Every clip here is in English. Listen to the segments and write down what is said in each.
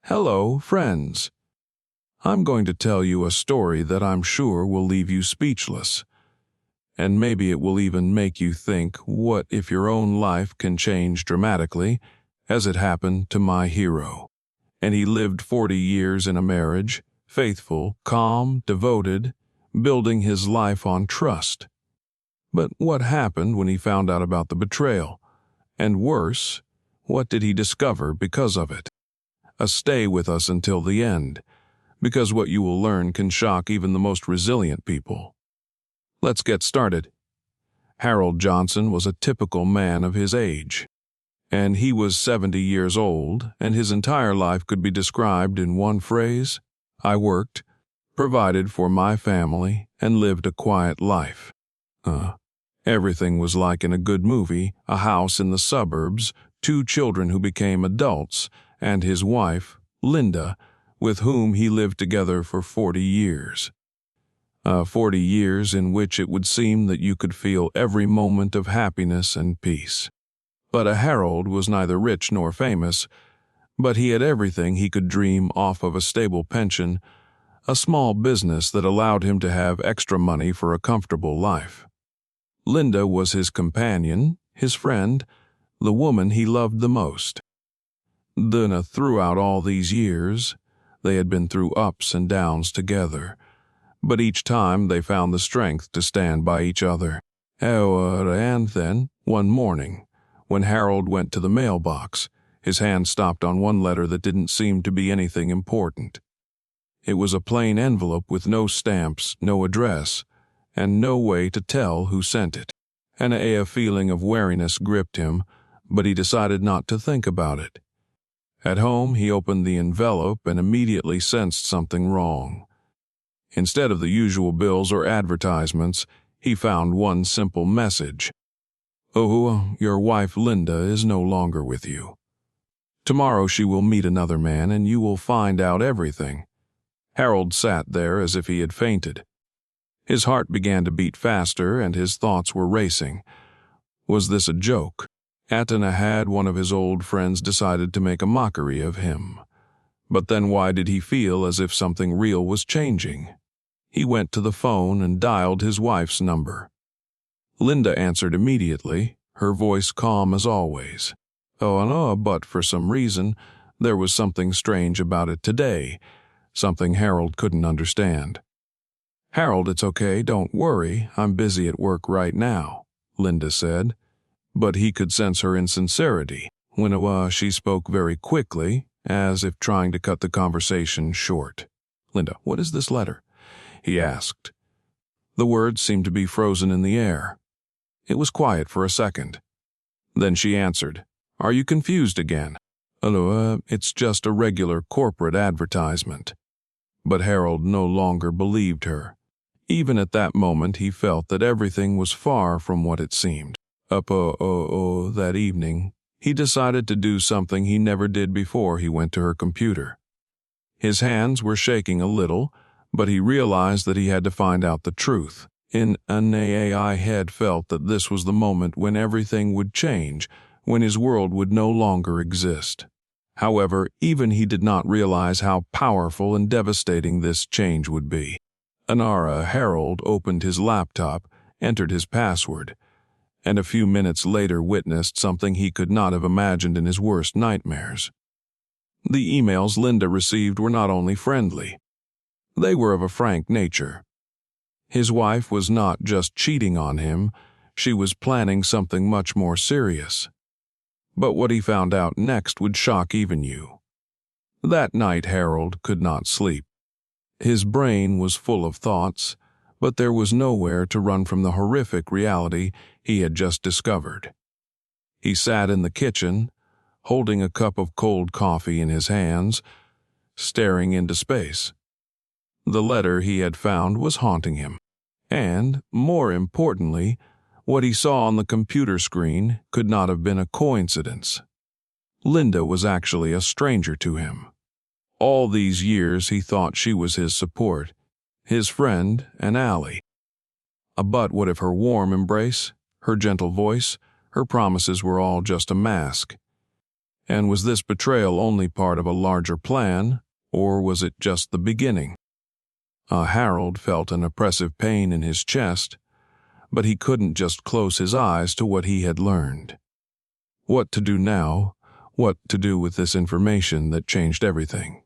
Hello, friends. I'm going to tell you a story that I'm sure will leave you speechless. And maybe it will even make you think, what if your own life can change dramatically, as it happened to my hero? And he lived 40 years in a marriage, faithful, calm, devoted, building his life on trust. But what happened when he found out about the betrayal? And worse, what did he discover because of it? Stay with us until the end, because what you will learn can shock even the most resilient people. Let's get started. Harold Johnson was a typical man of his age, and he was 70 years old, and his entire life could be described in one phrase: I worked, provided for my family, and lived a quiet life. Everything was like in a good movie: a house in the suburbs, 2 children who became adults, and his wife, Linda, with whom he lived together for 40 years. 40 years in which it would seem that you could feel every moment of happiness and peace. But Harold was neither rich nor famous, but he had everything he could dream off of: a stable pension, a small business that allowed him to have extra money for a comfortable life. Linda was his companion, his friend, the woman he loved the most. Then, throughout all these years, they had been through ups and downs together, but each time they found the strength to stand by each other. And then, one morning, when Harold went to the mailbox, his hand stopped on one letter that didn't seem to be anything important. It was a plain envelope with no stamps, no address, and no way to tell who sent it. And a feeling of wariness gripped him, but he decided not to think about it. At home, he opened the envelope and immediately sensed something wrong. Instead of the usual bills or advertisements, he found one simple message: Oh, your wife Linda is no longer with you. Tomorrow she will meet another man and you will find out everything. Harold sat there as if he had fainted. His heart began to beat faster and his thoughts were racing. Was this a joke? Had one of his old friends decided to make a mockery of him? But then why did he feel as if something real was changing? He went to the phone and dialed his wife's number. Linda answered immediately, her voice calm as always. But for some reason, there was something strange about it today, something Harold couldn't understand. Harold, it's okay, don't worry, I'm busy at work right now, Linda said. But he could sense her insincerity when she spoke very quickly, as if trying to cut the conversation short. Linda, what is this letter? He asked. The words seemed to be frozen in the air. It was quiet for a second. Then she answered, Are you confused again? It's just a regular corporate advertisement. But Harold no longer believed her. Even at that moment he felt that everything was far from what it seemed. That evening, he decided to do something he never did before he went to her computer. His hands were shaking a little, but he realized that he had to find out the truth. In an AI head felt that this was the moment when everything would change, when his world would no longer exist. However, even he did not realize how powerful and devastating this change would be. Harold opened his laptop, entered his password, and a few minutes later witnessed something he could not have imagined in his worst nightmares. The emails Linda received were not only friendly. They were of a frank nature. His wife was not just cheating on him, she was planning something much more serious. But what he found out next would shock even you. That night Harold could not sleep. His brain was full of thoughts, but there was nowhere to run from the horrific reality he had just discovered. He sat in the kitchen, holding a cup of cold coffee in his hands, staring into space. The letter he had found was haunting him. And, more importantly, what he saw on the computer screen could not have been a coincidence. Linda was actually a stranger to him. All these years he thought she was his support, his friend and ally. But what if her warm embrace, her gentle voice, her promises were all just a mask? And was this betrayal only part of a larger plan, or was it just the beginning? Harold felt an oppressive pain in his chest, but he couldn't just close his eyes to what he had learned. What to do now? What to do with this information that changed everything?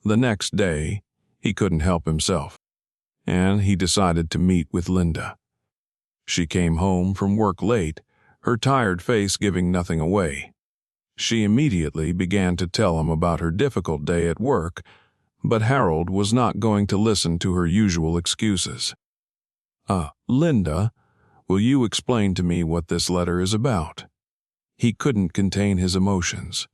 The next day, he couldn't help himself, and he decided to meet with Linda. She came home from work late, her tired face giving nothing away. She immediately began to tell him about her difficult day at work, but Harold was not going to listen to her usual excuses. Linda, will you explain to me what this letter is about?" He couldn't contain his emotions.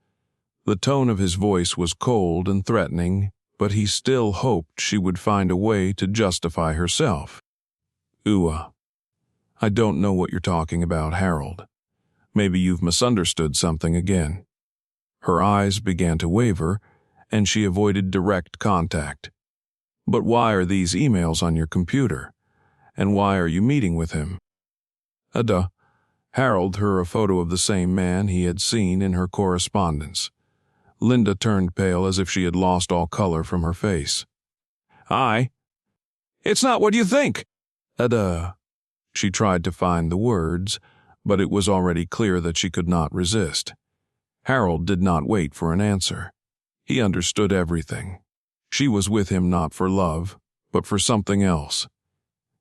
The tone of his voice was cold and threatening, but he still hoped she would find a way to justify herself. I don't know what you're talking about, Harold. Maybe you've misunderstood something again." Her eyes began to waver, and she avoided direct contact. "But why are these emails on your computer? And why are you meeting with him?" Harold her a photo of the same man he had seen in her correspondence. Linda turned pale as if she had lost all color from her face. It's not what you think." She tried to find the words, but it was already clear that she could not resist. Harold did not wait for an answer. He understood everything. She was with him not for love, but for something else.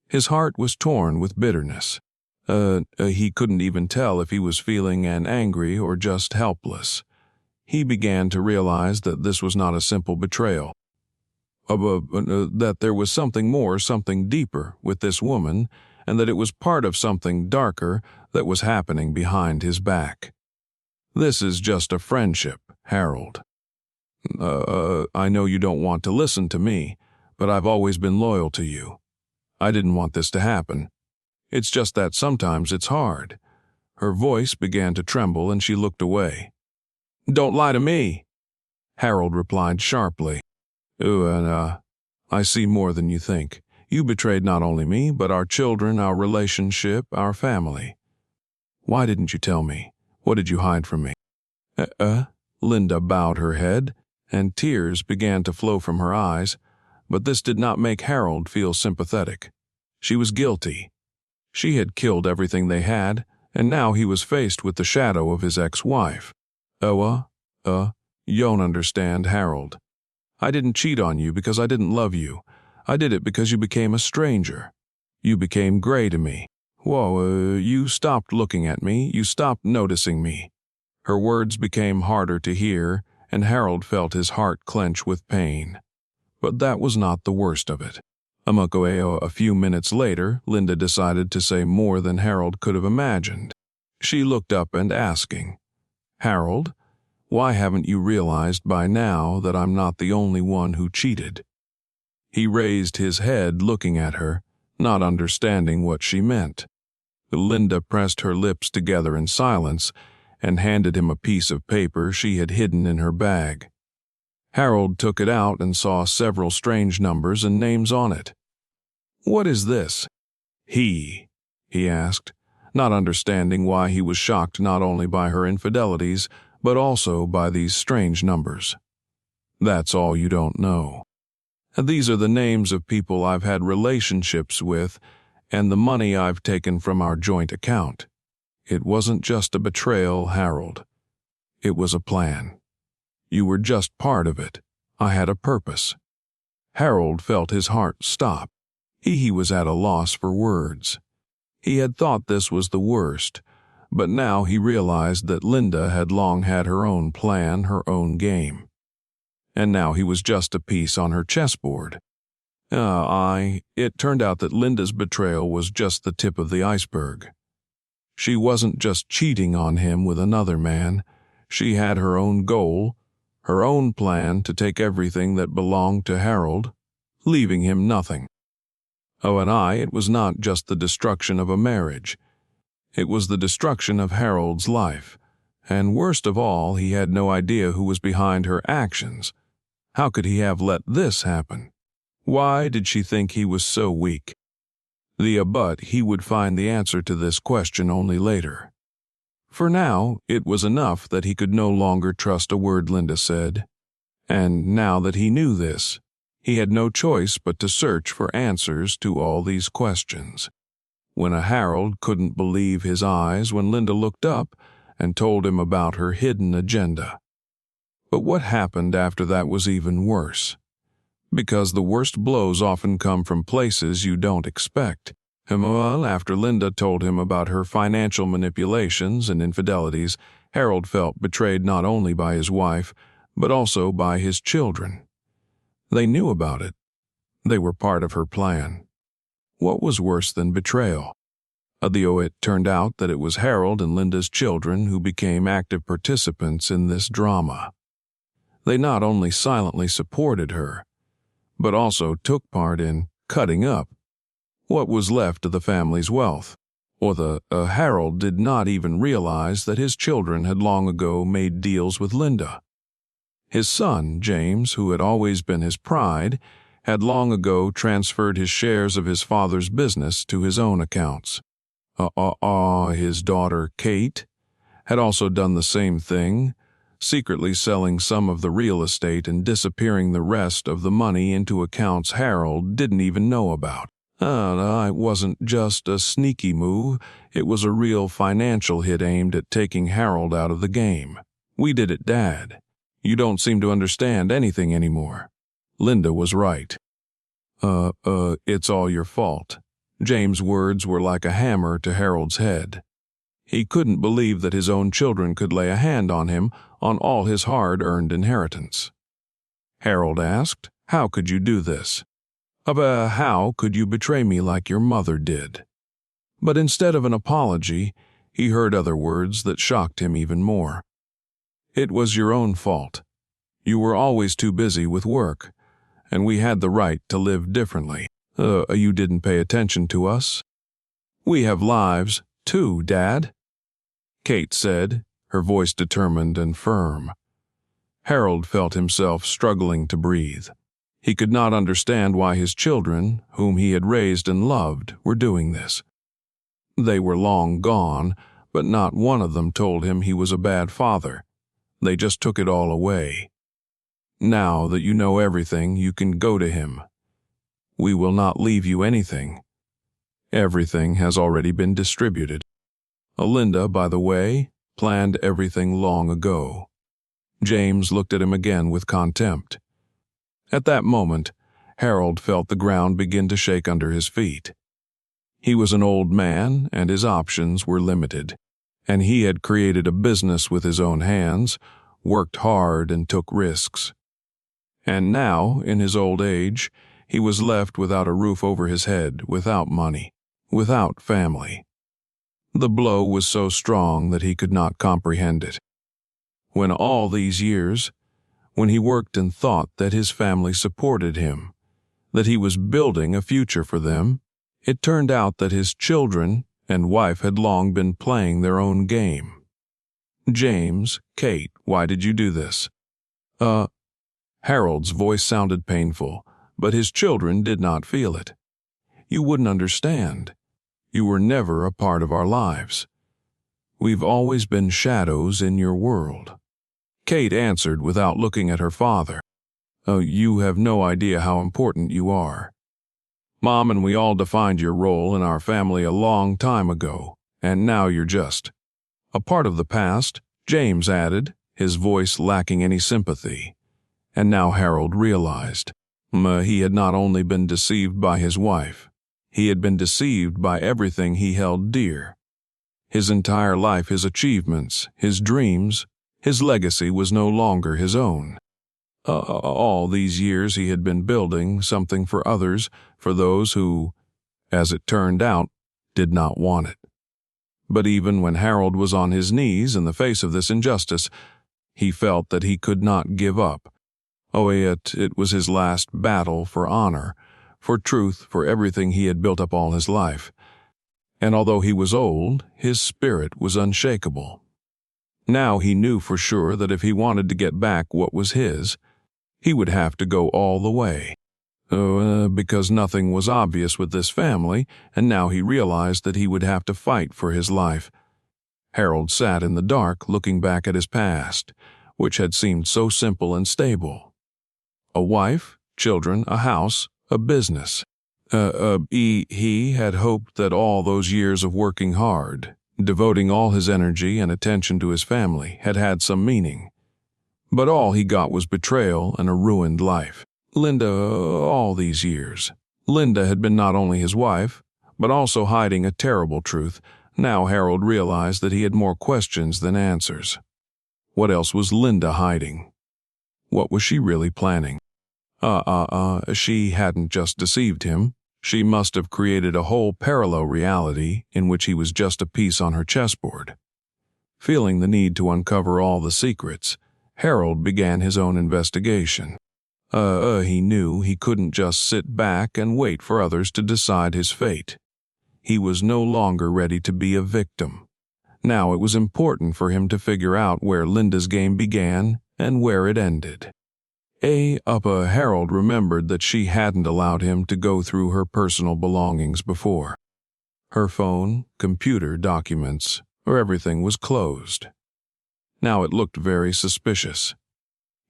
His heart was torn with bitterness. He couldn't even tell if he was feeling angry or just helpless. He began to realize that this was not a simple betrayal. That there was something more, something deeper with this woman, and that it was part of something darker that was happening behind his back. "This is just a friendship, Harold. I know you don't want to listen to me, but I've always been loyal to you. I didn't want this to happen. It's just that sometimes it's hard." Her voice began to tremble and she looked away. "Don't lie to me," Harold replied sharply. I see more than you think. You betrayed not only me, but our children, our relationship, our family. Why didn't you tell me? What did you hide from me?" Linda bowed her head, and tears began to flow from her eyes, but this did not make Harold feel sympathetic. She was guilty. She had killed everything they had, and now he was faced with the shadow of his ex-wife. You don't understand, Harold. I didn't cheat on you because I didn't love you. I did it because you became a stranger. You became gray to me. You stopped looking at me, you stopped noticing me." Her words became harder to hear, and Harold felt his heart clench with pain. But that was not the worst of it. A few minutes later, Linda decided to say more than Harold could have imagined. She looked up and asking, "Harold, why haven't you realized by now that I'm not the only one who cheated?" He raised his head, looking at her, not understanding what she meant. Linda pressed her lips together in silence and handed him a piece of paper she had hidden in her bag. Harold took it out and saw several strange numbers and names on it. "What is this?" He asked, not understanding why he was shocked not only by her infidelities, but also by these strange numbers. "That's all you don't know. These are the names of people I've had relationships with and the money I've taken from our joint account. It wasn't just a betrayal, Harold. It was a plan. You were just part of it. I had a purpose." Harold felt his heart stop. He was at a loss for words. He had thought this was the worst, but now he realized that Linda had long had her own plan, her own game. And now he was just a piece on her chessboard. It turned out that Linda's betrayal was just the tip of the iceberg. She wasn't just cheating on him with another man. She had her own goal, her own plan to take everything that belonged to Harold, leaving him nothing. It was not just the destruction of a marriage. It was the destruction of Harold's life, and worst of all, he had no idea who was behind her actions. How could he have let this happen? Why did she think he was so weak? But he would find the answer to this question only later. For now, it was enough that he could no longer trust a word Linda said. And now that he knew this, he had no choice but to search for answers to all these questions. When Harold couldn't believe his eyes when Linda looked up and told him about her hidden agenda. But what happened after that was even worse. Because the worst blows often come from places you don't expect. Well, after Linda told him about her financial manipulations and infidelities, Harold felt betrayed not only by his wife, but also by his children. They knew about it. They were part of her plan. What was worse than betrayal? It turned out that it was Harold and Linda's children who became active participants in this drama. They not only silently supported her, but also took part in cutting up what was left of the family's wealth. Harold did not even realize that his children had long ago made deals with Linda. His son, James, who had always been his pride, had long ago transferred his shares of his father's business to his own accounts. His daughter, Kate, had also done the same thing, secretly selling some of the real estate and disappearing the rest of the money into accounts Harold didn't even know about. It wasn't just a sneaky move, it was a real financial hit aimed at taking Harold out of the game. "We did it, Dad. You don't seem to understand anything anymore." Linda was right. It's all your fault." James' words were like a hammer to Harold's head. He couldn't believe that his own children could lay a hand on him on all his hard-earned inheritance. Harold asked, "How could you do this? How could you betray me like your mother did?" But instead of an apology, he heard other words that shocked him even more. "It was your own fault. You were always too busy with work, and we had the right to live differently. You didn't pay attention to us. We have lives, too, Dad," Kate said, her voice determined and firm. Harold felt himself struggling to breathe. He could not understand why his children, whom he had raised and loved, were doing this. They were long gone, but not one of them told him he was a bad father. They just took it all away. "Now that you know everything, you can go to him. We will not leave you anything. Everything has already been distributed. Linda, by the way, planned everything long ago." James looked at him again with contempt. At that moment, Harold felt the ground begin to shake under his feet. He was an old man, and his options were limited, and he had created a business with his own hands, worked hard and took risks. And now, in his old age, he was left without a roof over his head, without money, without family. The blow was so strong that he could not comprehend it. When all these years, when he worked and thought that his family supported him, that he was building a future for them, it turned out that his children and wife had long been playing their own game. "James, Kate, why did you do this?" Harold's voice sounded painful, but his children did not feel it. "You wouldn't understand. You were never a part of our lives. We've always been shadows in your world." Kate answered without looking at her father. You have no idea how important you are. Mom and we all defined your role in our family a long time ago, and now you're just a part of the past," James added, his voice lacking any sympathy. And now Harold realized. He had not only been deceived by his wife, he had been deceived by everything he held dear. His entire life, his achievements, his dreams, his legacy was no longer his own. All these years he had been building something for others, for those who, as it turned out, did not want it. But even when Harold was on his knees in the face of this injustice, he felt that he could not give up. It was his last battle for honor, for truth, for everything he had built up all his life. And although he was old, his spirit was unshakable. Now he knew for sure that if he wanted to get back what was his, he would have to go all the way. Because nothing was obvious with this family, and now he realized that he would have to fight for his life. Harold sat in the dark looking back at his past, which had seemed so simple and stable. A wife, children, a house, a business. He had hoped that all those years of working hard, devoting all his energy and attention to his family, had had some meaning. But all he got was betrayal and a ruined life. Linda, all these years. Linda had been not only his wife, but also hiding a terrible truth. Now Harold realized that he had more questions than answers. What else was Linda hiding? What was she really planning? She hadn't just deceived him. She must have created a whole parallel reality in which he was just a piece on her chessboard. Feeling the need to uncover all the secrets, Harold began his own investigation. He knew he couldn't just sit back and wait for others to decide his fate. He was no longer ready to be a victim. Now it was important for him to figure out where Linda's game began and where it ended. Harold remembered that she hadn't allowed him to go through her personal belongings before. Her phone, computer, documents, or everything was closed. Now it looked very suspicious.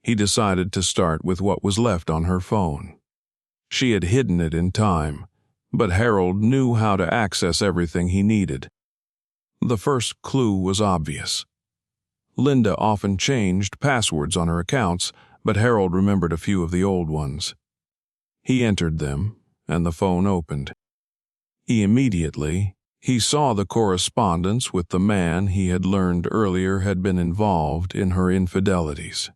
He decided to start with what was left on her phone. She had hidden it in time, but Harold knew how to access everything he needed. The first clue was obvious. Linda often changed passwords on her accounts, but Harold remembered a few of the old ones. He entered them, and the phone opened. Immediately, he saw the correspondence with the man he had learned earlier had been involved in her infidelities.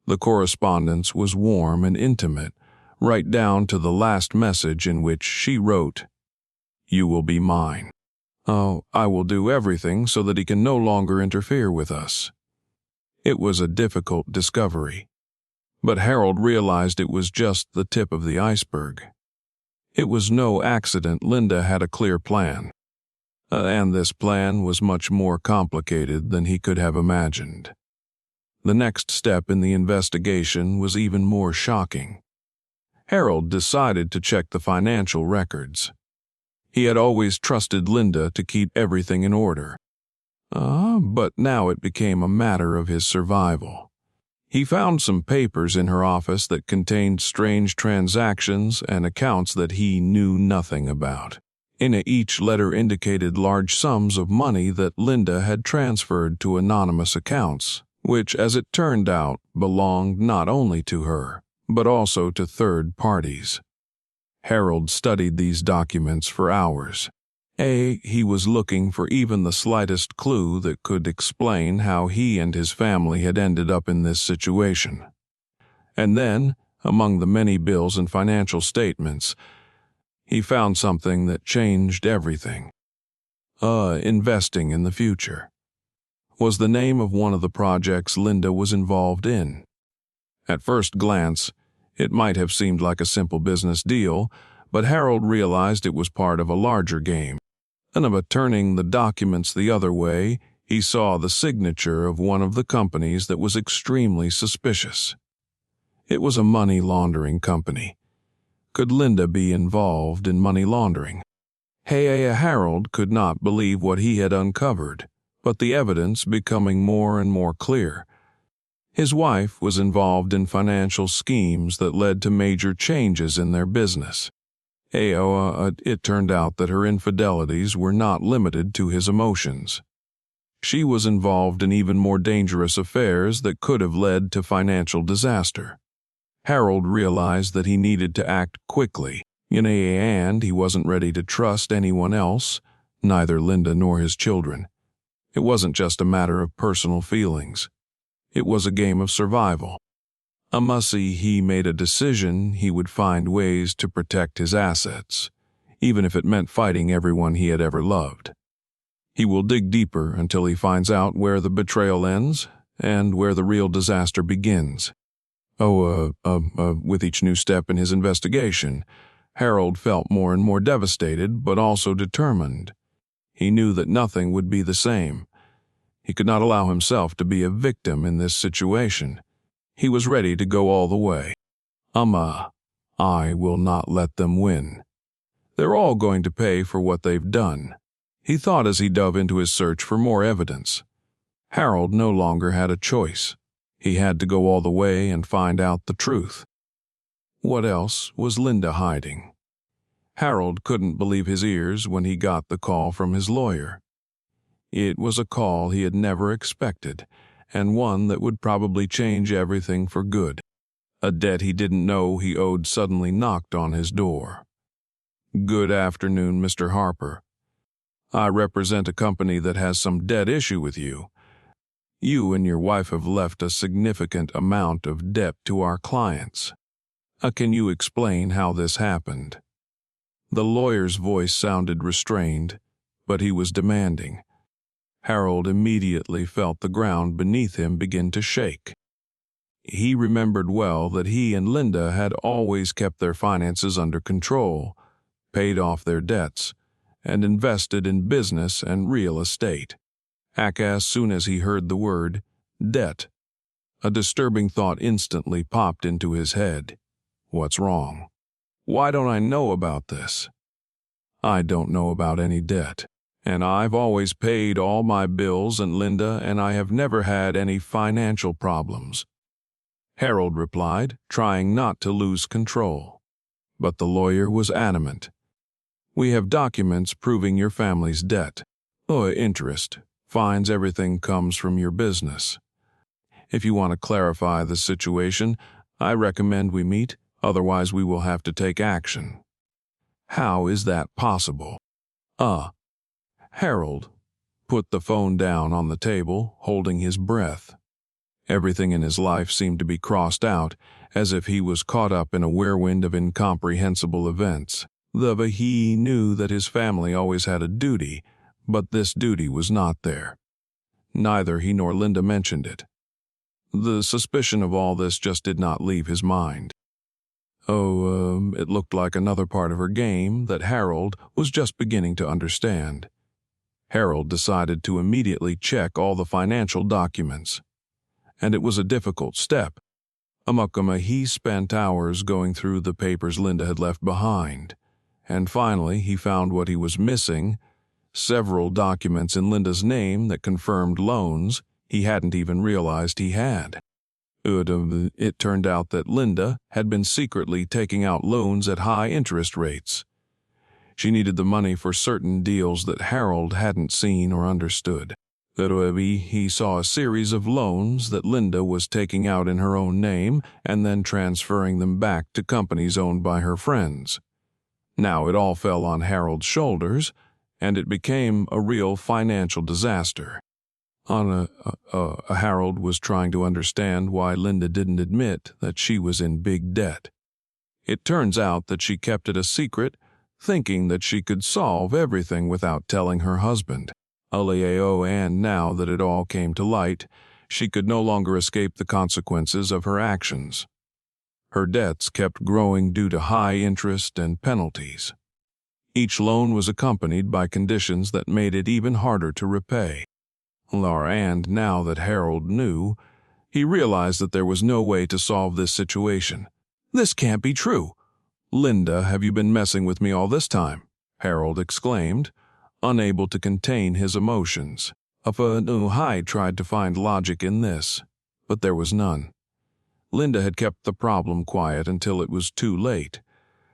The correspondence was warm and intimate, right down to the last message in which she wrote, "You will be mine. Oh, I will do everything so that he can no longer interfere with us." It was a difficult discovery, but Harold realized it was just the tip of the iceberg. It was no accident Linda had a clear plan, and this plan was much more complicated than he could have imagined. The next step in the investigation was even more shocking. Harold decided to check the financial records. He had always trusted Linda to keep everything in order. But now it became a matter of his survival. He found some papers in her office that contained strange transactions and accounts that he knew nothing about. Each letter indicated large sums of money that Linda had transferred to anonymous accounts, which, as it turned out, belonged not only to her, but also to third parties. Harold studied these documents for hours. He was looking for even the slightest clue that could explain how he and his family had ended up in this situation. And then, among the many bills and financial statements, he found something that changed everything. Investing in the future was the name of one of the projects Linda was involved in. At first glance, it might have seemed like a simple business deal, but Harold realized it was part of a larger game. And by turning the documents the other way, he saw the signature of one of the companies that was extremely suspicious. It was a money laundering company. Could Linda be involved in money laundering? Harold could not believe what he had uncovered, but the evidence becoming more and more clear. His wife was involved in financial schemes that led to major changes in their business. It turned out that her infidelities were not limited to his emotions. She was involved in even more dangerous affairs that could have led to financial disaster. Harold realized that he needed to act quickly, and he wasn't ready to trust anyone else, neither Linda nor his children. It wasn't just a matter of personal feelings. It was a game of survival. He made a decision he would find ways to protect his assets, even if it meant fighting everyone he had ever loved. He will dig deeper until he finds out where the betrayal ends and where the real disaster begins. With each new step in his investigation, Harold felt more and more devastated, but also determined. He knew that nothing would be the same. He could not allow himself to be a victim in this situation. He was ready to go all the way. I will not let them win. They're all going to pay for what they've done. he thought as he dove into his search for more evidence. Harold no longer had a choice. He had to go all the way and find out the truth. What else was Linda hiding? Harold couldn't believe his ears when he got the call from his lawyer. It was a call he had never expected, and one that would probably change everything for good. A debt he didn't know he owed suddenly knocked on his door. "Good afternoon, Mr. Harper. I represent a company that has some debt issue with you. You and your wife have left a significant amount of debt to our clients. Can you explain how this happened?" The lawyer's voice sounded restrained, but he was demanding. Harold immediately felt the ground beneath him begin to shake. He remembered well that he and Linda had always kept their finances under control, paid off their debts, and invested in business and real estate. As soon as he heard the word debt, a disturbing thought instantly popped into his head. What's wrong? Why don't I know about this? I don't know about any debt, and I've always paid all my bills, and Linda and I have never had any financial problems, Harold replied, trying not to lose control. But the lawyer was adamant. "We have documents proving your family's debt. Interest, fines, everything comes from your business. If you want to clarify the situation, I recommend we meet, otherwise we will have to take action." "How is that possible?" Harold put the phone down on the table, holding his breath. Everything in his life seemed to be crossed out, as if he was caught up in a whirlwind of incomprehensible events. He knew that his family always had a duty, but this duty was not there. Neither he nor Linda mentioned it. The suspicion of all this just did not leave his mind. It looked like another part of her game that Harold was just beginning to understand. Harold decided to immediately check all the financial documents. And it was a difficult step. He spent hours going through the papers Linda had left behind. And finally, he found what he was missing: several documents in Linda's name that confirmed loans he hadn't even realized he had. It turned out that Linda had been secretly taking out loans at high interest rates. She needed the money for certain deals that Harold hadn't seen or understood. He saw a series of loans that Linda was taking out in her own name and then transferring them back to companies owned by her friends. Now it all fell on Harold's shoulders, and it became a real financial disaster. Harold was trying to understand why Linda didn't admit that she was in big debt. It turns out that she kept it a secret, thinking that she could solve everything without telling her husband. And now that it all came to light, she could no longer escape the consequences of her actions. Her debts kept growing due to high interest and penalties. Each loan was accompanied by conditions that made it even harder to repay. And now that Harold knew, he realized that there was no way to solve this situation. "This can't be true. Linda, have you been messing with me all this time?" Harold exclaimed, unable to contain his emotions. He tried to find logic in this, but there was none. Linda had kept the problem quiet until it was too late.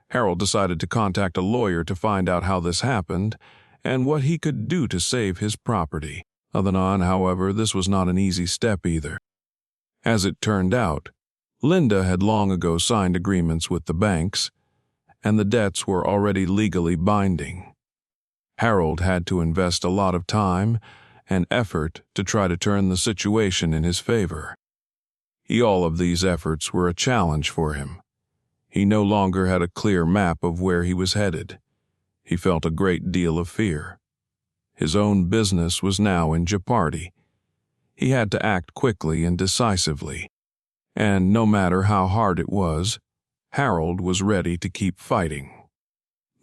Harold decided to contact a lawyer to find out how this happened and what he could do to save his property. However, this was not an easy step either. As it turned out, Linda had long ago signed agreements with the banks, and the debts were already legally binding. Harold had to invest a lot of time and effort to try to turn the situation in his favor. All of these efforts were a challenge for him. He no longer had a clear map of where he was headed. He felt a great deal of fear. His own business was now in jeopardy. He had to act quickly and decisively. And no matter how hard it was, Harold was ready to keep fighting.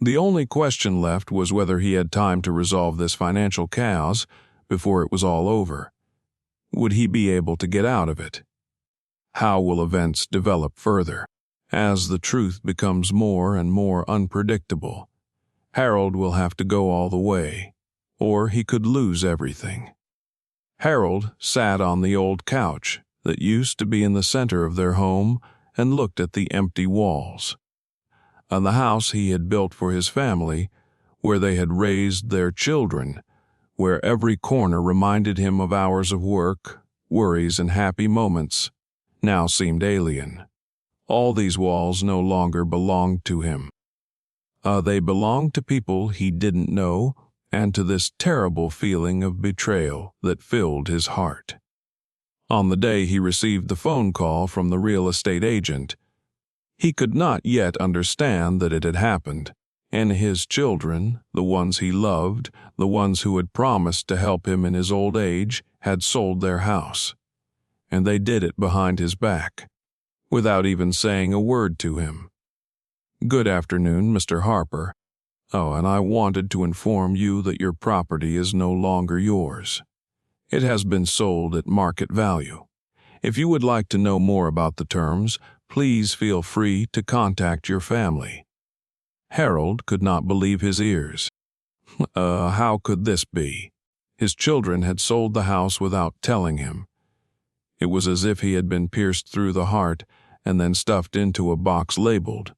The only question left was whether he had time to resolve this financial chaos before it was all over. Would he be able to get out of it? How will events develop further? As the truth becomes more and more unpredictable, Harold will have to go all the way, or he could lose everything. Harold sat on the old couch that used to be in the center of their home and looked at the empty walls. On the house he had built for his family, where they had raised their children, where every corner reminded him of hours of work, worries, and happy moments, now seemed alien. All these walls no longer belonged to him. They belonged to people he didn't know, and to this terrible feeling of betrayal that filled his heart. On the day he received the phone call from the real estate agent, he could not yet understand that it had happened, and his children, the ones he loved, the ones who had promised to help him in his old age, had sold their house. And they did it behind his back, without even saying a word to him. "Good afternoon, Mr. Harper. Oh, and I wanted to inform you that your property is no longer yours. It has been sold at market value. If you would like to know more about the terms, please feel free to contact your family." Harold could not believe his ears. How could this be? His children had sold the house without telling him. It was as if he had been pierced through the heart and then stuffed into a box labeled,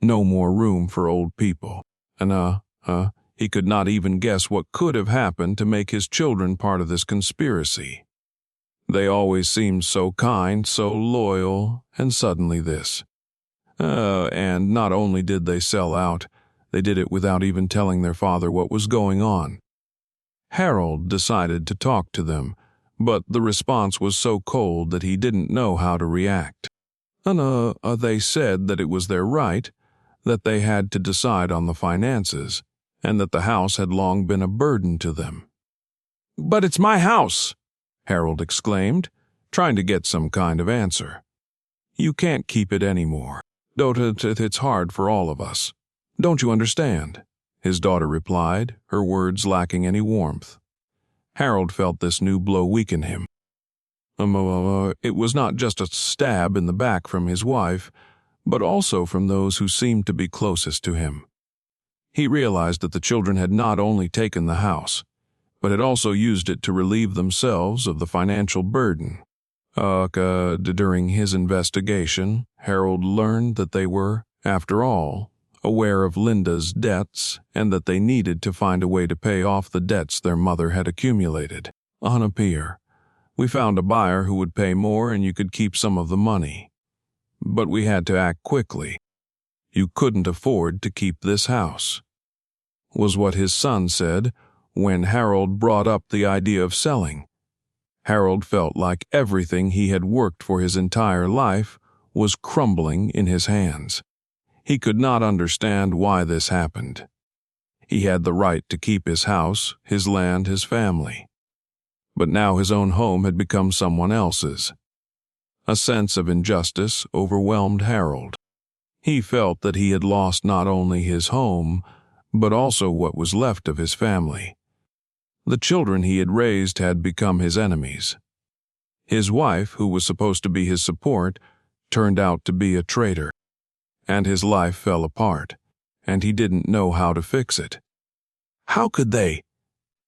"No more room for old people." And he could not even guess what could have happened to make his children part of this conspiracy. They always seemed so kind, so loyal, and suddenly this. And not only did they sell out, they did it without even telling their father what was going on. Harold decided to talk to them, but the response was so cold that he didn't know how to react. And they said that it was their right, that they had to decide on the finances, and that the house had long been a burden to them. "But it's my house!" Harold exclaimed, trying to get some kind of answer. "You can't keep it anymore. It's hard for all of us. Don't you understand?" his daughter replied, her words lacking any warmth. Harold felt this new blow weaken him. It was not just a stab in the back from his wife, but also from those who seemed to be closest to him. He realized that the children had not only taken the house, but had also used it to relieve themselves of the financial burden. During his investigation, Harold learned that they were, after all, aware of Linda's debts and that they needed to find a way to pay off the debts their mother had accumulated. "On a pier, we found a buyer who would pay more and you could keep some of the money. But we had to act quickly. You couldn't afford to keep this house," was what his son said when Harold brought up the idea of selling. Harold felt like everything he had worked for his entire life was crumbling in his hands. He could not understand why this happened. He had the right to keep his house, his land, his family. But now his own home had become someone else's. A sense of injustice overwhelmed Harold. He felt that he had lost not only his home, but also what was left of his family. The children he had raised had become his enemies. His wife, who was supposed to be his support, turned out to be a traitor. And his life fell apart, and he didn't know how to fix it. "How could they?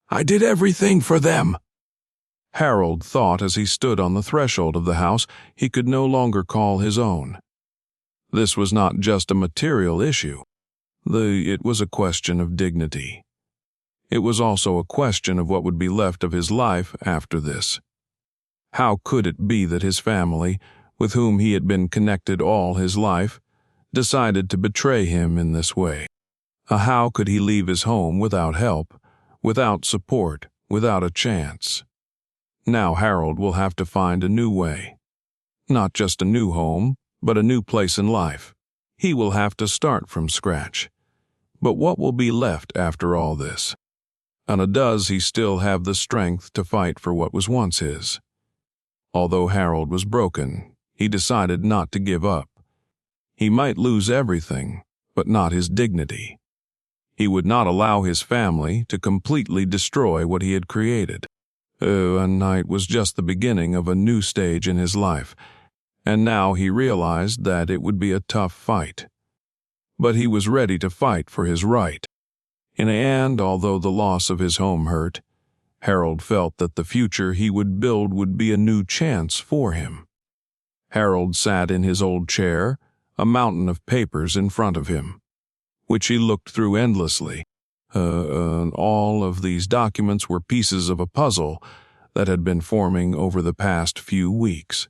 I did everything for them." Harold thought as he stood on the threshold of the house he could no longer call his own. This was not just a material issue. It was a question of dignity. It was also a question of what would be left of his life after this. How could it be that his family, with whom he had been connected all his life, decided to betray him in this way? How could he leave his home without help, without support, without a chance? Now Harold will have to find a new way. Not just a new home, but a new place in life. He will have to start from scratch. But what will be left after all this? And does he still have the strength to fight for what was once his? Although Harold was broken, he decided not to give up. He might lose everything, but not his dignity. He would not allow his family to completely destroy what he had created. A night was just the beginning of a new stage in his life, and now he realized that it would be a tough fight. But he was ready to fight for his right. And although the loss of his home hurt, Harold felt that the future he would build would be a new chance for him. Harold sat in his old chair, a mountain of papers in front of him, which he looked through endlessly. All of these documents were pieces of a puzzle that had been forming over the past few weeks.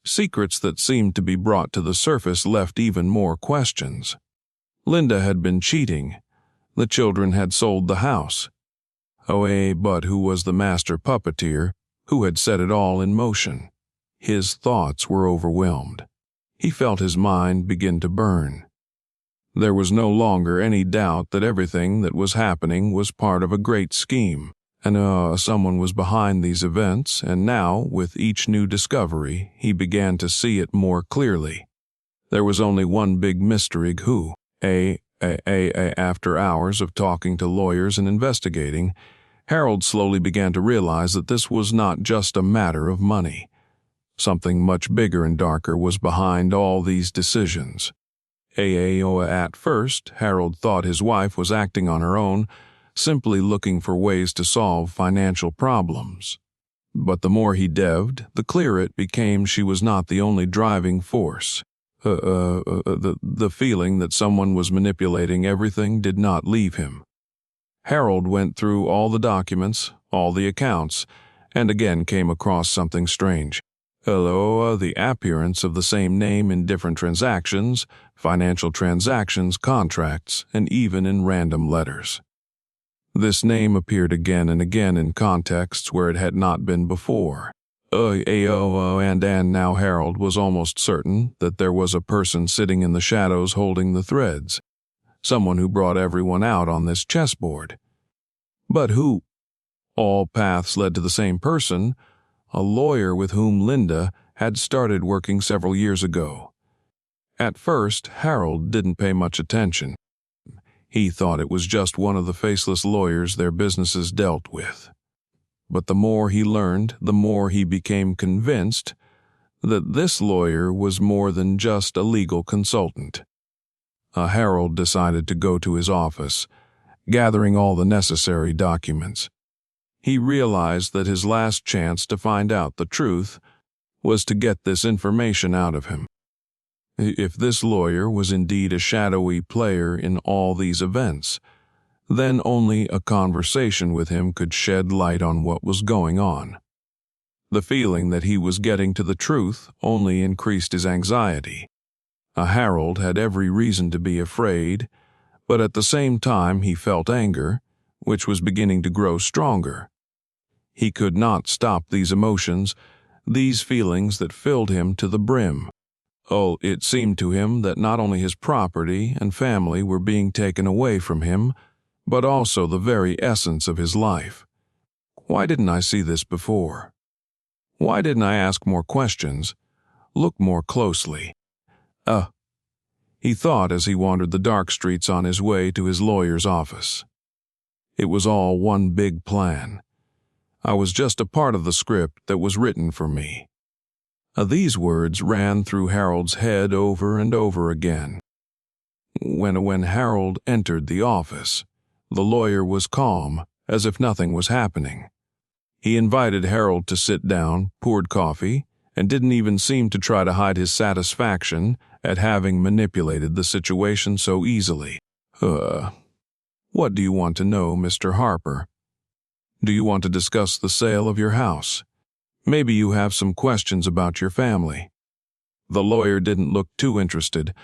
Secrets that seemed to be brought to the surface left even more questions. Linda had been cheating. The children had sold the house. But who was the master puppeteer who had set it all in motion? His thoughts were overwhelmed. He felt his mind begin to burn. There was no longer any doubt that everything that was happening was part of a great scheme, and someone was behind these events, and now, with each new discovery, he began to see it more clearly. There was only one big mystery: who? After hours of talking to lawyers and investigating, Harold slowly began to realize that this was not just a matter of money. Something much bigger and darker was behind all these decisions. At first, Harold thought his wife was acting on her own, simply looking for ways to solve financial problems. But the more he delved, the clearer it became she was not the only driving force. The feeling that someone was manipulating everything did not leave him. Harold went through all the documents, all the accounts, and again came across something strange. The appearance of the same name in different transactions, financial transactions, contracts, and even in random letters. This name appeared again and again in contexts where it had not been before. And now Harold was almost certain that there was a person sitting in the shadows holding the threads, someone who brought everyone out on this chessboard. But who? All paths led to the same person, a lawyer with whom Linda had started working several years ago. At first, Harold didn't pay much attention. He thought it was just one of the faceless lawyers their businesses dealt with. But the more he learned, the more he became convinced that this lawyer was more than just a legal consultant. Harold decided to go to his office, gathering all the necessary documents. He realized that his last chance to find out the truth was to get this information out of him. If this lawyer was indeed a shadowy player in all these events, then only a conversation with him could shed light on what was going on. The feeling that he was getting to the truth only increased his anxiety. Harold had every reason to be afraid, but at the same time he felt anger, which was beginning to grow stronger. He could not stop these emotions, these feelings that filled him to the brim. It seemed to him that not only his property and family were being taken away from him, but also the very essence of his life. Why didn't I see this before? Why didn't I ask more questions, look more closely? He thought as he wandered the dark streets on his way to his lawyer's office. It was all one big plan. I was just a part of the script that was written for me. These words ran through Harold's head over and over again. When Harold entered the office, the lawyer was calm, as if nothing was happening. He invited Harold to sit down, poured coffee, and didn't even seem to try to hide his satisfaction at having manipulated the situation so easily. What do you want to know, Mr. Harper? Do you want to discuss the sale of your house? Maybe you have some questions about your family. The lawyer didn't look too interested,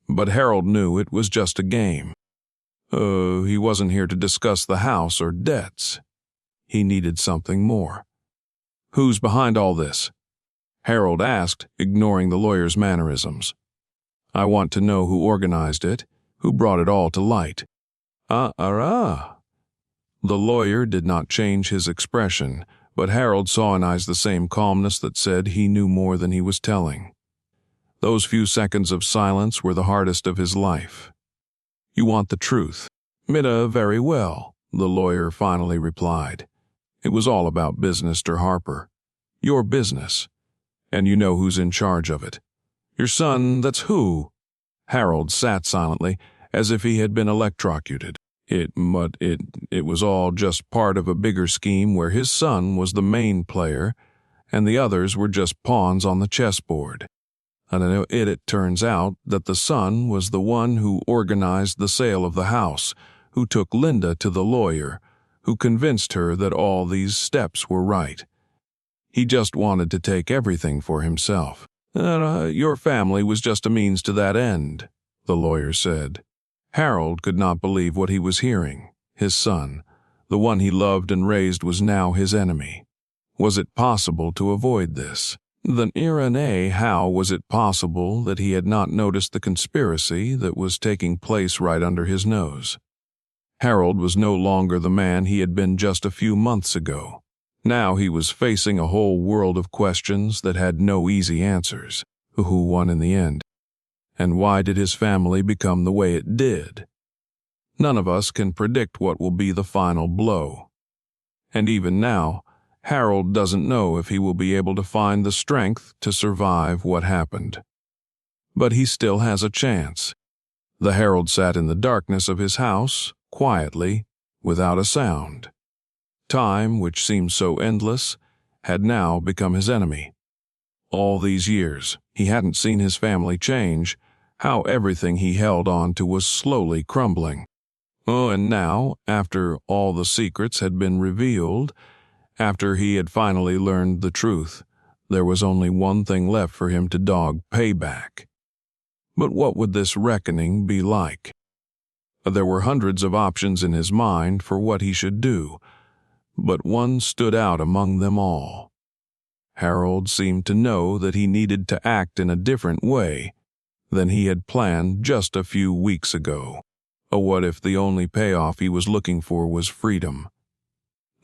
but Harold knew it was just a game. He wasn't here to discuss the house or debts. He needed something more. Who's behind all this? Harold asked, ignoring the lawyer's mannerisms. I want to know who organized it, who brought it all to light. The lawyer did not change his expression, but Harold saw in eyes the same calmness that said he knew more than he was telling. Those few seconds of silence were the hardest of his life. You want the truth? Very well, the lawyer finally replied. It was all about business, Mr. Harper. Your business. And you know who's in charge of it. Your son, that's who? Harold sat silently, as if he had been electrocuted. It was all just part of a bigger scheme where his son was the main player and the others were just pawns on the chessboard. And it turns out that the son was the one who organized the sale of the house, who took Linda to the lawyer, who convinced her that all these steps were right. He just wanted to take everything for himself. Your family was just a means to that end, the lawyer said. Harold could not believe what he was hearing. His son, the one he loved and raised, was now his enemy. Was it possible to avoid this? Then how was it possible that he had not noticed the conspiracy that was taking place right under his nose? Harold was no longer the man he had been just a few months ago. Now he was facing a whole world of questions that had no easy answers. Who won in the end? And why did his family become the way it did? None of us can predict what will be the final blow. And even now, Harold doesn't know if he will be able to find the strength to survive what happened. But he still has a chance. The Harold sat in the darkness of his house, quietly, without a sound. Time, which seemed so endless, had now become his enemy. All these years, he hadn't seen his family change, how everything he held on to was slowly crumbling. And now, after all the secrets had been revealed, after he had finally learned the truth, there was only one thing left for him to dog: payback. But what would this reckoning be like? There were hundreds of options in his mind for what he should do, but one stood out among them all. Harold seemed to know that he needed to act in a different way than he had planned just a few weeks ago. What if the only payoff he was looking for was freedom?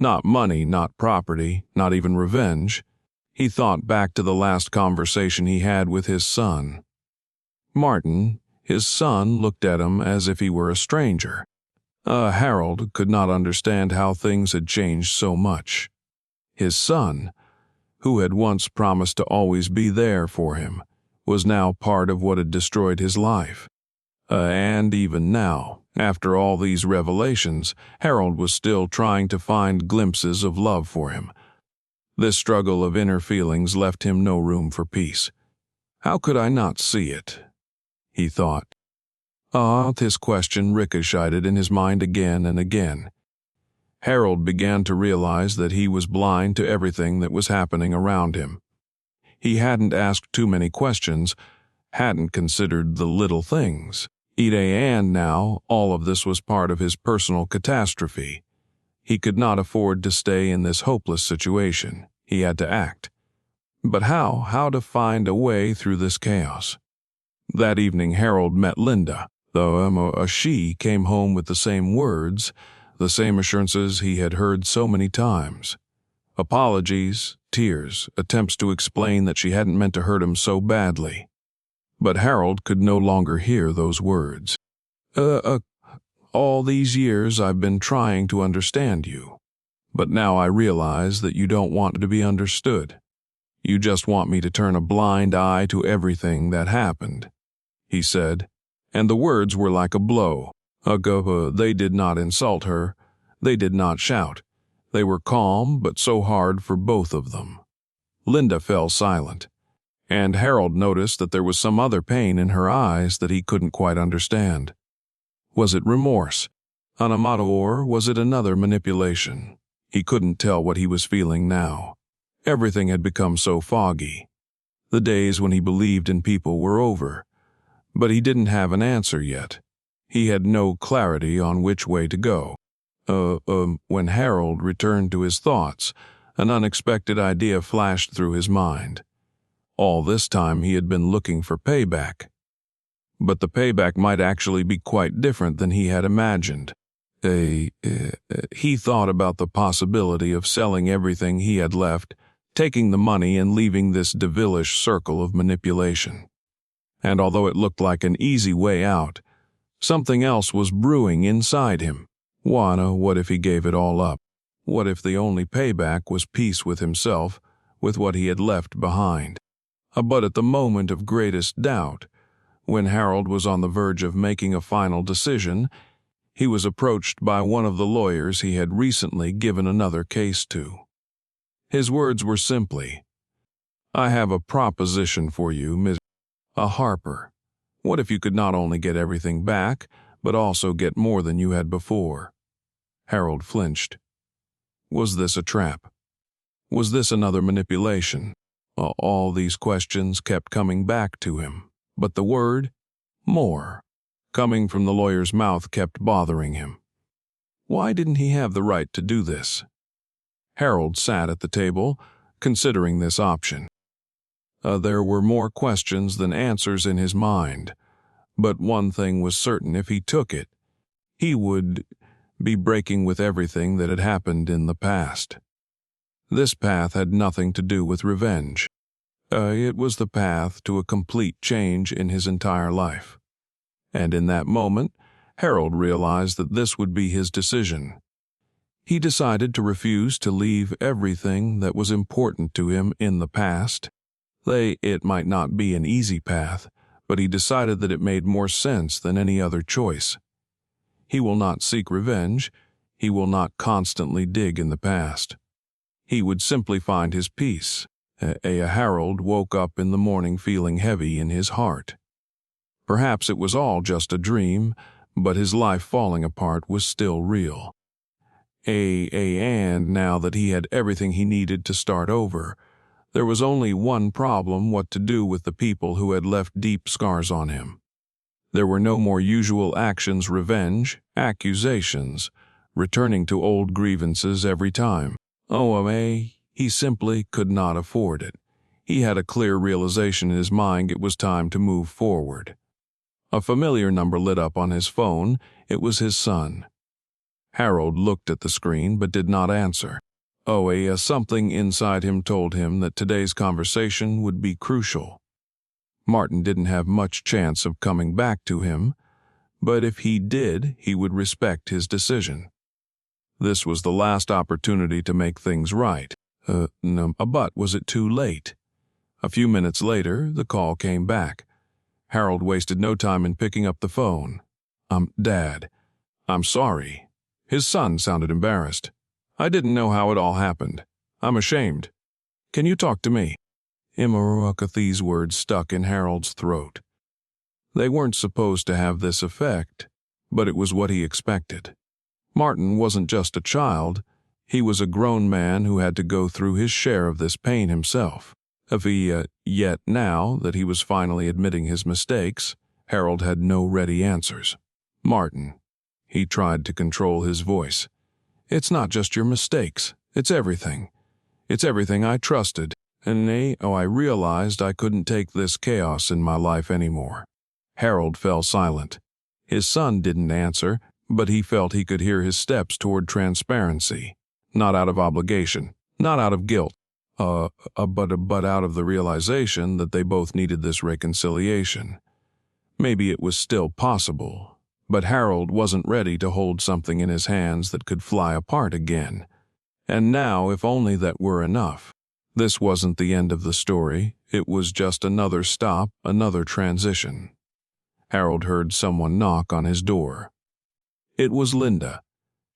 Not money, not property, not even revenge. He thought back to the last conversation he had with his son. Martin, his son, looked at him as if he were a stranger. Harold could not understand how things had changed so much. His son, who had once promised to always be there for him, was now part of what had destroyed his life. And even now, after all these revelations, Harold was still trying to find glimpses of love for him. This struggle of inner feelings left him no room for peace. How could I not see it? He thought. This question ricocheted in his mind again and again. Harold began to realize that he was blind to everything that was happening around him. He hadn't asked too many questions, hadn't considered the little things. And now, all of this was part of his personal catastrophe. He could not afford to stay in this hopeless situation. He had to act. But how? How to find a way through this chaos? That evening, Harold met Linda. Though she came home with the same words, the same assurances he had heard so many times. Apologies, tears, attempts to explain that she hadn't meant to hurt him so badly. But Harold could no longer hear those words. All these years I've been trying to understand you, but now I realize that you don't want to be understood. You just want me to turn a blind eye to everything that happened, he said, and the words were like a blow. They did not insult her. They did not shout. They were calm, but so hard for both of them. Linda fell silent, and Harold noticed that there was some other pain in her eyes that he couldn't quite understand. Was it remorse? Or was it another manipulation? He couldn't tell what he was feeling now. Everything had become so foggy. The days when he believed in people were over, but he didn't have an answer yet. He had no clarity on which way to go. When Harold returned to his thoughts, an unexpected idea flashed through his mind. All this time he had been looking for payback. But the payback might actually be quite different than he had imagined. He thought about the possibility of selling everything he had left, taking the money and leaving this devilish circle of manipulation. And although it looked like an easy way out, something else was brewing inside him. What if he gave it all up? What if the only payback was peace with himself, with what he had left behind? But at the moment of greatest doubt, when Harold was on the verge of making a final decision, He was approached by one of the lawyers he had recently given another case to. His words were simply, "I have a proposition for you, Miss Harper. What if you could not only get everything back, but also get more than you had before?" Harold flinched. Was this a trap? Was this another manipulation? All these questions kept coming back to him, but the word, more, coming from the lawyer's mouth kept bothering him. Why didn't he have the right to do this? Harold sat at the table, considering this option. There were more questions than answers in his mind, but one thing was certain: if he took it, he would be breaking with everything that had happened in the past. This path had nothing to do with revenge. It was the path to a complete change in his entire life. And in that moment, Harold realized that this would be his decision. He decided to refuse to leave everything that was important to him in the past. It might not be an easy path, but he decided that it made more sense than any other choice. He will not seek revenge. He will not constantly dig in the past. He would simply find his peace. Harold woke up in the morning feeling heavy in his heart. Perhaps it was all just a dream, but his life falling apart was still real. And now that he had everything he needed to start over, there was only one problem: what to do with the people who had left deep scars on him. There were no more usual actions: revenge, accusations, returning to old grievances every time. He simply could not afford it. He had a clear realization in his mind: it was time to move forward. A familiar number lit up on his phone. It was his son. Harold looked at the screen but did not answer. Something inside him told him that today's conversation would be crucial. Martin didn't have much chance of coming back to him, but if he did, he would respect his decision. This was the last opportunity to make things right. But was it too late? A few minutes later, the call came back. Harold wasted no time in picking up the phone. Dad, I'm sorry." His son sounded embarrassed. "I didn't know how it all happened. I'm ashamed. Can you talk to me?" These words stuck in Harold's throat. They weren't supposed to have this effect, but it was what he expected. Martin wasn't just a child. He was a grown man who had to go through his share of this pain himself. Yet now that he was finally admitting his mistakes, Harold had no ready answers. "Martin," he tried to control his voice, "it's not just your mistakes. It's everything. It's everything I trusted. And I realized I couldn't take this chaos in my life anymore." Harold fell silent. His son didn't answer, but he felt he could hear his steps toward transparency. Not out of obligation, not out of guilt, but out of the realization that they both needed this reconciliation. Maybe it was still possible, but Harold wasn't ready to hold something in his hands that could fly apart again. And now, if only that were enough. This wasn't the end of the story. It was just another stop, another transition. Harold heard someone knock on his door. It was Linda.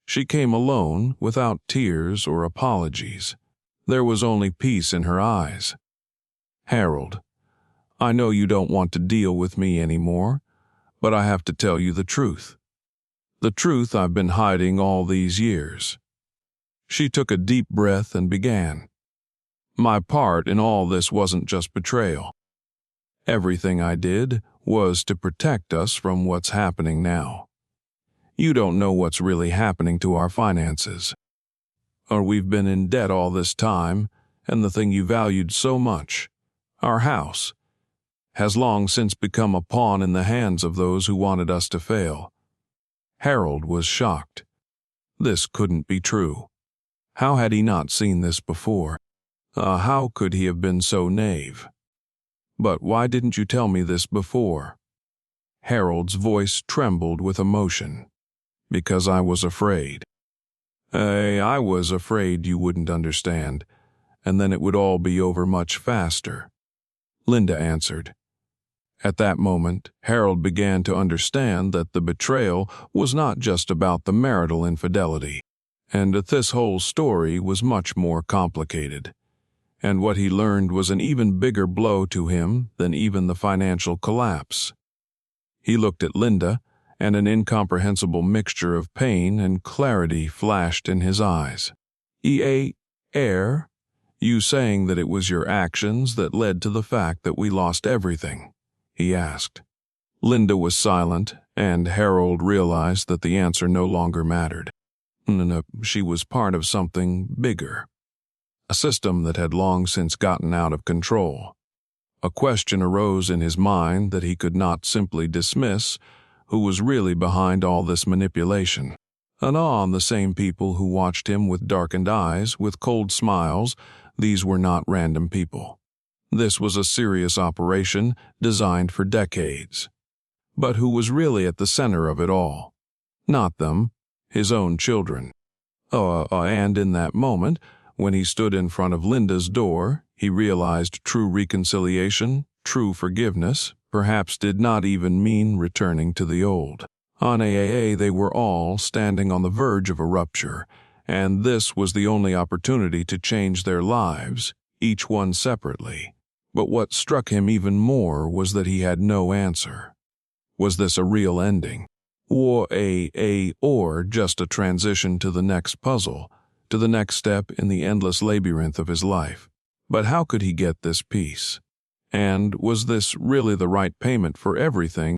She came alone, without tears or apologies. There was only peace in her eyes. "Harold, I know you don't want to deal with me anymore, but I have to tell you the truth. The truth I've been hiding all these years." She took a deep breath and began. "My part in all this wasn't just betrayal. Everything I did was to protect us from what's happening now. You don't know what's really happening to our finances. We've been in debt all this time, and the thing you valued so much, our house, has long since become a pawn in the hands of those who wanted us to fail." Harold was shocked. This couldn't be true. How had he not seen this before? How could he have been so naive? "But why didn't you tell me this before?" Harold's voice trembled with emotion. "Because I was afraid. I was afraid you wouldn't understand, and then it would all be over much faster," Linda answered. At that moment, Harold began to understand that the betrayal was not just about the marital infidelity, and that this whole story was much more complicated. And what he learned was an even bigger blow to him than even the financial collapse. He looked at Linda, and an incomprehensible mixture of pain and clarity flashed in his eyes. You saying that it was your actions that led to the fact that we lost everything?" he asked. Linda was silent, and Harold realized that the answer no longer mattered. No, she was part of something bigger. A system that had long since gotten out of control. A question arose in his mind that he could not simply dismiss: who was really behind all this manipulation? An awe on the same people who watched him with darkened eyes, with cold smiles. These were not random people. This was a serious operation designed for decades. But who was really at the center of it all? Not them, his own children. And in that moment, when he stood in front of Linda's door, he realized true reconciliation, true forgiveness, perhaps did not even mean returning to the old. On AAA, they were all standing on the verge of a rupture, and this was the only opportunity to change their lives, each one separately. But what struck him even more was that he had no answer. Was this a real ending? Or just a transition to the next puzzle, to the next step in the endless labyrinth of his life? But how could he get this peace? And was this really the right payment for everything